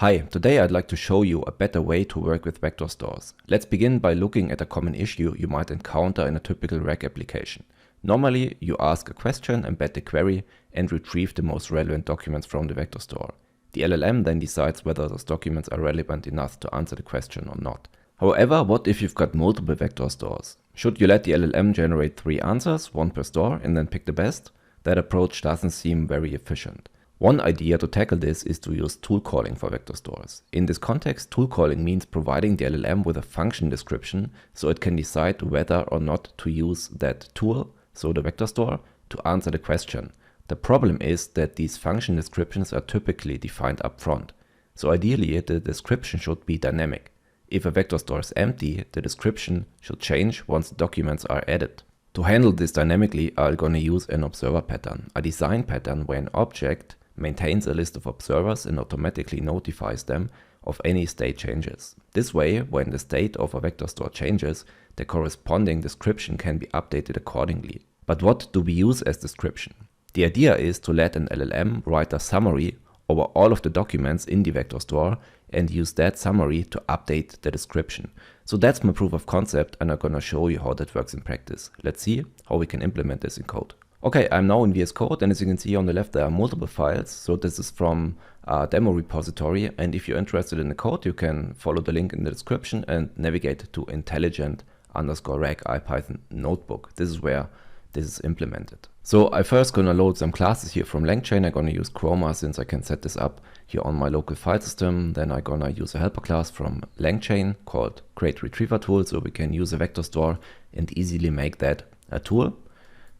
Hi, today I'd like to show you a better way to work with vector stores. Let's begin by looking at a common issue you might encounter in a typical RAG application. Normally, you ask a question, embed the query, and retrieve the most relevant documents from the vector store. The LLM then decides whether those documents are relevant enough to answer the question or not. However, what if you've got multiple vector stores? Should you let the LLM generate 3 answers, one per store, and then pick the best? That approach doesn't seem very efficient. One idea to tackle this is to use tool calling for vector stores. In this context, tool calling means providing the LLM with a function description so it can decide whether or not to use that tool, so the vector store, to answer the question. The problem is that these function descriptions are typically defined upfront. So ideally, the description should be dynamic. If a vector store is empty, the description should change once the documents are added. To handle this dynamically, I'm going to use an observer pattern, a design pattern where an object maintains a list of observers and automatically notifies them of any state changes. This way, when the state of a vector store changes, the corresponding description can be updated accordingly. But what do we use as description? The idea is to let an LLM write a summary over all of the documents in the vector store and use that summary to update the description. So that's my proof of concept, and I'm gonna show you how that works in practice. Let's see how we can implement this in code. Okay, I'm now in VS Code, and as you can see on the left there are multiple files. So this is from a demo repository, and if you're interested in the code, you can follow the link in the description and navigate to intelligent_rag IPython notebook. This is where this is implemented. So I'm first gonna load some classes here from LangChain. I'm gonna use Chroma since I can set this up here on my local file system. Then I'm gonna use a helper class from LangChain called createRetriever_tool, so we can use a vector store and easily make that a tool.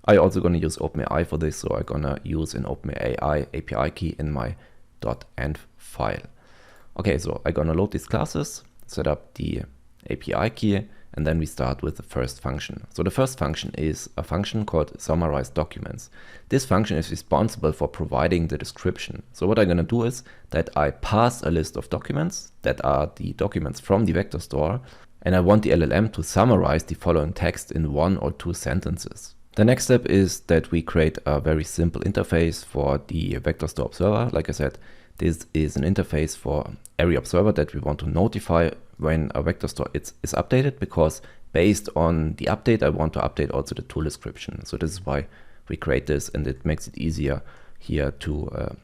I'm also going to use OpenAI for this, so I'm going to use an OpenAI API key in my .env file. Okay, so I'm going to load these classes, set up the API key, and then we start with the first function. So the first function is a function called summarize documents. This function is responsible for providing the description. So what I'm going to do is that I pass a list of documents that are the documents from the vector store, and I want the LLM to summarize the following text in 1 or 2 sentences. The next step is that we create a very simple interface for the vector store observer. Like I said, this is an interface for every observer that we want to notify when a vector store is updated, because based on the update, I want to update also the tool description. So this is why we create this, and it makes it easier here to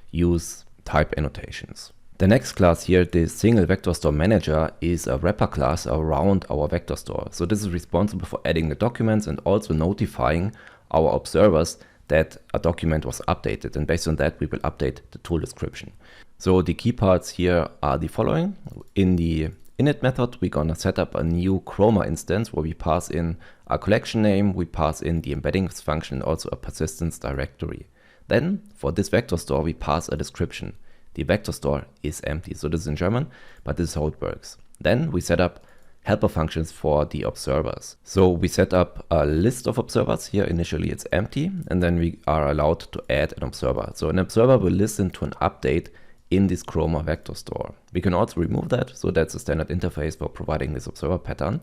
use type annotations. The next class here, the single vector store manager, is a wrapper class around our vector store. So this is responsible for adding the documents and also notifying our observers that a document was updated. And based on that, we will update the tool description. So the key parts here are the following. In the init method, we're gonna set up a new Chroma instance where we pass in a collection name, we pass in the embeddings function, and also a persistence directory. Then for this vector store, we pass a description. The vector store is empty. So this is in German, but this is how it works. Then we set up helper functions for the observers. So we set up a list of observers. Here initially it's empty, and then we are allowed to add an observer. So an observer will listen to an update in this Chroma vector store. We can also remove that. So that's a standard interface for providing this observer pattern.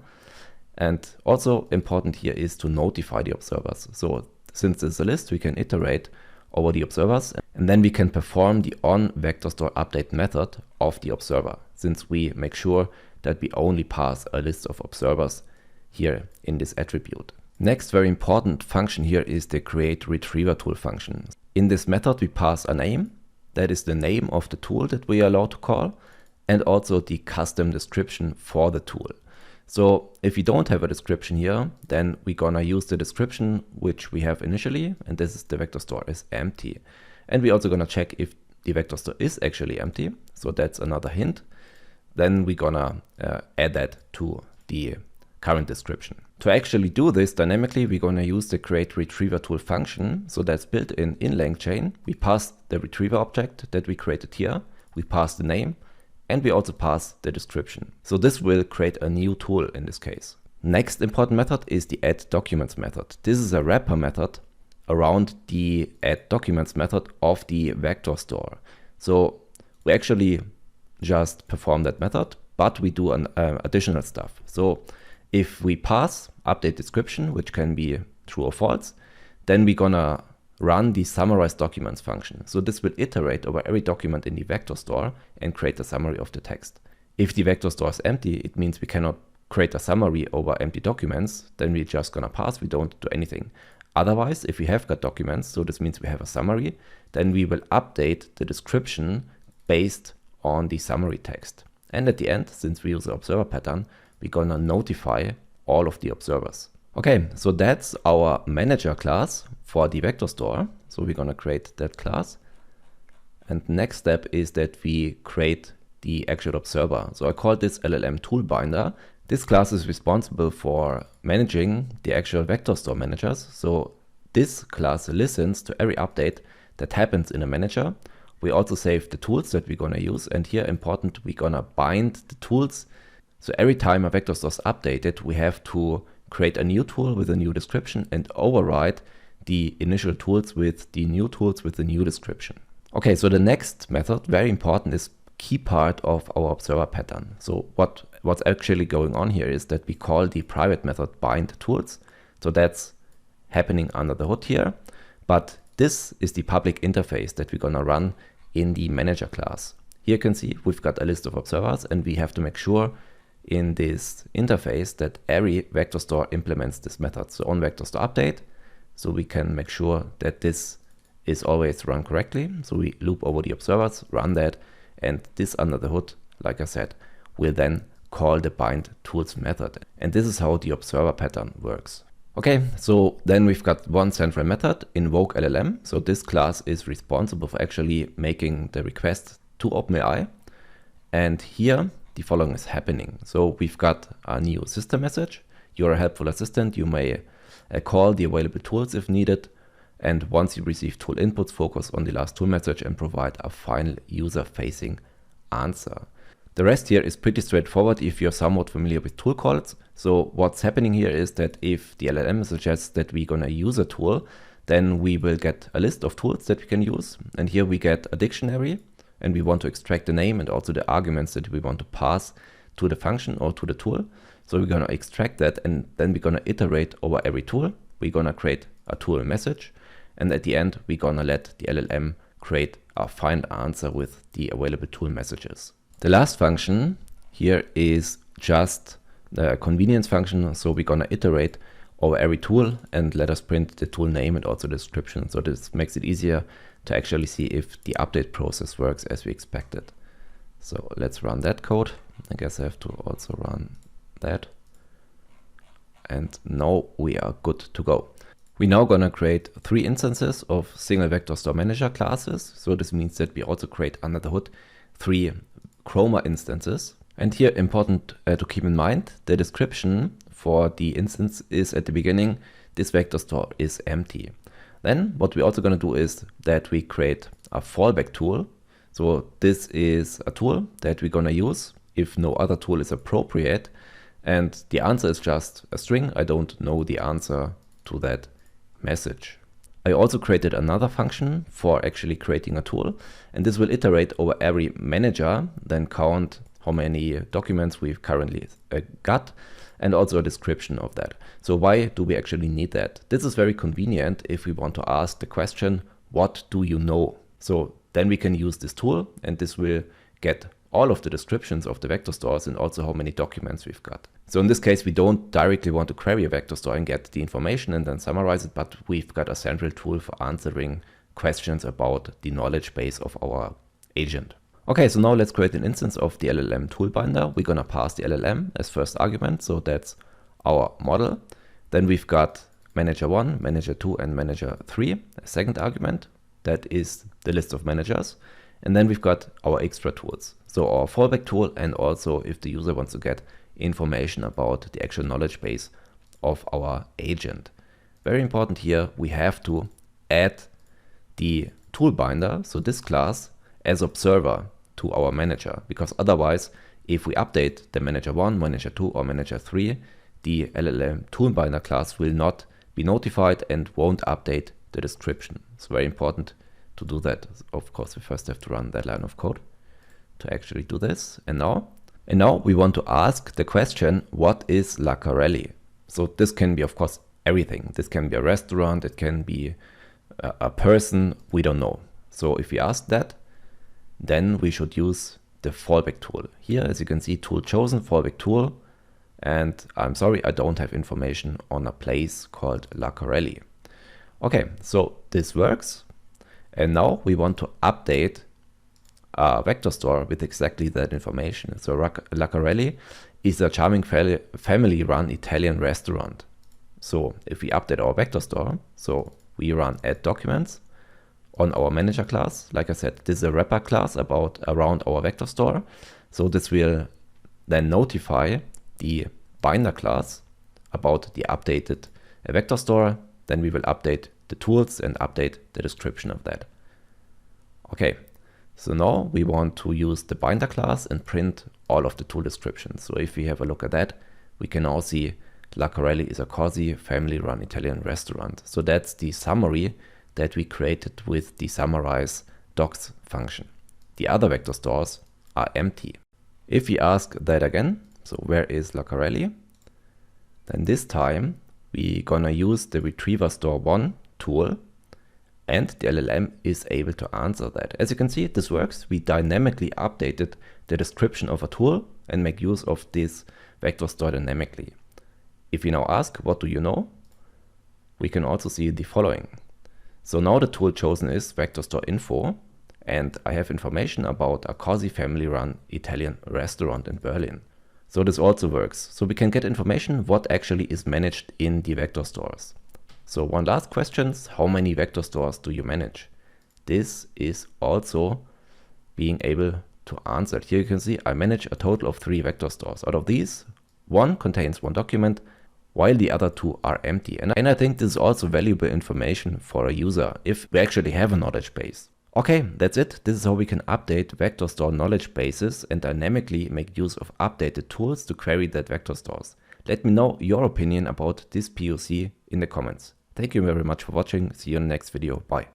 And also important here is to notify the observers. So since it's a list, we can iterate over the observers, and then we can perform the onVectorStoreUpdate method of the observer, since we make sure that we only pass a list of observers here in this attribute. Next very important function here is the createRetriever_tool function. In this method we pass a name, that is the name of the tool that we are allowed to call, and also the custom description for the tool. So if we don't have a description here, then we're gonna use the description which we have initially, and this is the vector store is empty. And we're also gonna check if the vector store is actually empty. So that's another hint. Then we're gonna add that to the current description. To actually do this dynamically, we're gonna use the createRetriever_tool function. So that's built in LangChain. We pass the retriever object that we created here. We pass the name, and we also pass the description. So this will create a new tool in this case. Next important method is the add documents method. This is a wrapper method around the add documents method of the vector store. So we actually just perform that method, but we do an additional stuff. So if we pass update description, which can be true or false, then we're gonna run the summarize documents function. So this will iterate over every document in the vector store and create a summary of the text. If the vector store is empty, it means we cannot create a summary over empty documents. Then we're just gonna pass, we don't do anything. Otherwise, if we have got documents, so this means we have a summary, then we will update the description based on the summary text. And at the end, since we use the observer pattern, we're gonna notify all of the observers. Okay, so that's our manager class for the vector store. So we're gonna create that class. And next step is that we create the actual observer. So I call this LLM tool binder. This class is responsible for managing the actual vector store managers. So this class listens to every update that happens in a manager. We also save the tools that we're gonna use. And here important, we're gonna bind the tools. So every time a vector store is updated, we have to create a new tool with a new description and override the initial tools with the new tools with the new description. Okay, so the next method, very important, is key part of our observer pattern. So what's actually going on here is that we call the private method bind tools. So that's happening under the hood here. But this is the public interface that we're gonna run in the manager class. Here you can see we've got a list of observers and we have to make sure in this interface that every vector store implements this method. So on vector store update, so we can make sure that this is always run correctly. So we loop over the observers, run that, and this under the hood, like I said, will then call the bind tools method. And this is how the observer pattern works. Okay, so then we've got one central method, invoke LLM. So this class is responsible for actually making the request to OpenAI. And here the following is happening. So we've got a new system message. You're a helpful assistant. You may call the available tools if needed. And once you receive tool inputs, focus on the last tool message and provide a final user-facing answer. The rest here is pretty straightforward if you're somewhat familiar with tool calls. So what's happening here is that if the LLM suggests that we're gonna use a tool, then we will get a list of tools that we can use. And here we get a dictionary. And we want to extract the name and also the arguments that we want to pass to the function or to the tool. So we're gonna extract that and then we're gonna iterate over every tool. We're gonna create a tool message. And at the end, we're gonna let the LLM create a final answer with the available tool messages. The last function here is just the convenience function. So we're gonna iterate over every tool and let us print the tool name and also the description. So this makes it easier to actually see if the update process works as we expected. So let's run that code. I guess I have to also run that. And now we are good to go. We're now gonna create 3 instances of single vector store manager classes. So this means that we also create under the hood 3 Chroma instances. And here important to keep in mind, the description for the instance is at the beginning, this vector store is empty. Then what we're also going to do is that we create a fallback tool. So this is a tool that we're going to use if no other tool is appropriate. And the answer is just a string. I don't know the answer to that message. I also created another function for actually creating a tool. And this will iterate over every manager, then count how many documents we've currently got, and also a description of that. So why do we actually need that? This is very convenient if we want to ask the question, what do you know? So then we can use this tool and this will get all of the descriptions of the vector stores and also how many documents we've got. So in this case, we don't directly want to query a vector store and get the information and then summarize it, but we've got a central tool for answering questions about the knowledge base of our agent. Okay, so now let's create an instance of the LLM tool binder. We're gonna pass the LLM as first argument. So that's our model. Then we've got manager 1, manager 2, and manager 3, a second argument. That is the list of managers. And then we've got our extra tools. So our fallback tool, and also if the user wants to get information about the actual knowledge base of our agent. Very important here, we have to add the tool binder, so this class, as observer to our manager, because otherwise, if we update the manager 1, manager 2, or manager 3, the LLM toolbinder class will not be notified and won't update the description. It's very important to do that. Of course, we first have to run that line of code to actually do this. And now we want to ask the question, what is Laccarelli? So this can be, of course, everything. This can be a restaurant, it can be a person, we don't know. So if we ask that, then we should use the fallback tool. Here, as you can see, tool chosen, fallback tool. And I'm sorry, I don't have information on a place called Lacarelli. Okay, so this works. And now we want to update a vector store with exactly that information. So Lacarelli is a charming family-run Italian restaurant. So if we update our vector store, so we run add documents on our manager class. Like I said, this is a wrapper class around our vector store. So this will then notify the binder class about the updated vector store. Then we will update the tools and update the description of that. Okay, so now we want to use the binder class and print all of the tool descriptions. So if we have a look at that, we can now see Lacarelli is a cozy family-run Italian restaurant. So that's the summary that we created with the summarize docs function. The other vector stores are empty. If we ask that again, so where is Lacarelli? Then this time we're gonna use the retriever store 1 tool, and the LLM is able to answer that. As you can see, this works. We dynamically updated the description of a tool and make use of this vector store dynamically. If we now ask, what do you know? We can also see the following. So now the tool chosen is vector store info, and I have information about a cozy family-run Italian restaurant in Berlin. So this also works. So we can get information what actually is managed in the vector stores. So one last question, how many vector stores do you manage? This is also being able to answer. Here you can see I manage a total of 3 vector stores. Out of these, one contains 1 document, while the other 2 are empty. And I think this is also valuable information for a user if we actually have a knowledge base. Okay, that's it. This is how we can update vector store knowledge bases and dynamically make use of updated tools to query that vector stores. Let me know your opinion about this POC in the comments. Thank you very much for watching. See you in the next video. Bye.